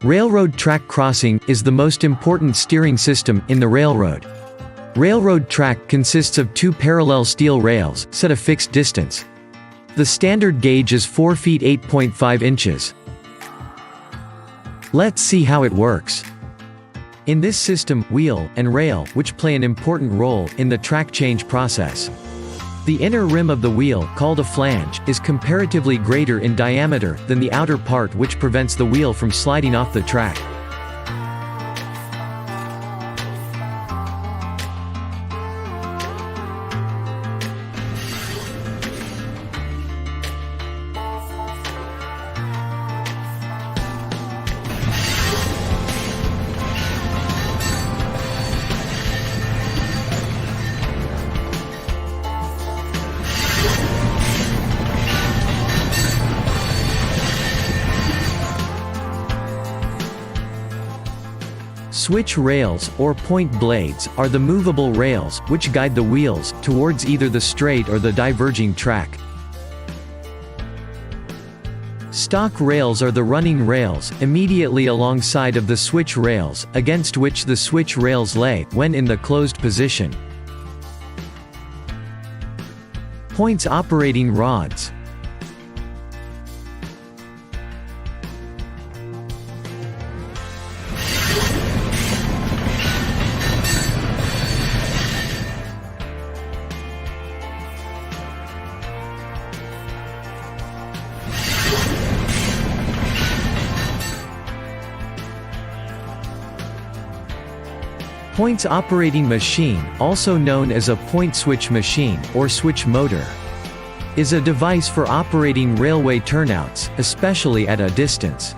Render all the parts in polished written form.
Railroad track crossing is the most important steering system in the railroad. Railroad track consists of two parallel steel rails, set a fixed distance. The standard gauge is 4 feet 8.5 inches. Let's see how it works. In this system, wheel and rail, which play an important role in the track change process. The inner rim of the wheel, called a flange, is comparatively greater in diameter than the outer part, which prevents the wheel from sliding off the track. Switch rails, or point blades, are the movable rails, which guide the wheels towards either the straight or the diverging track. Stock rails are the running rails, immediately alongside of the switch rails, against which the switch rails lay, when in the closed position. Points operating rods. Points operating machine, also known as a point switch machine, or switch motor, is a device for operating railway turnouts, especially at a distance.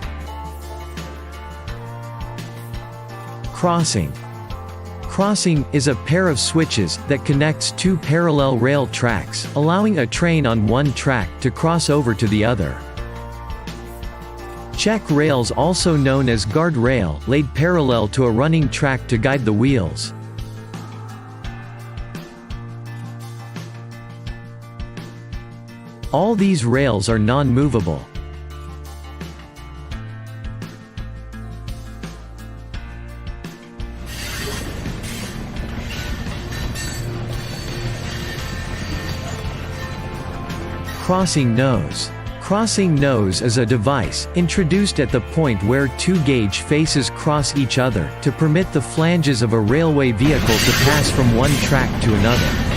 Crossing. Crossing is a pair of switches that connects two parallel rail tracks, allowing a train on one track to cross over to the other. Check rails, also known as guard rail, laid parallel to a running track to guide the wheels. All these rails are non-movable. Crossing nose. Crossing nose is a device, introduced at the point where two gauge faces cross each other, to permit the flanges of a railway vehicle to pass from one track to another.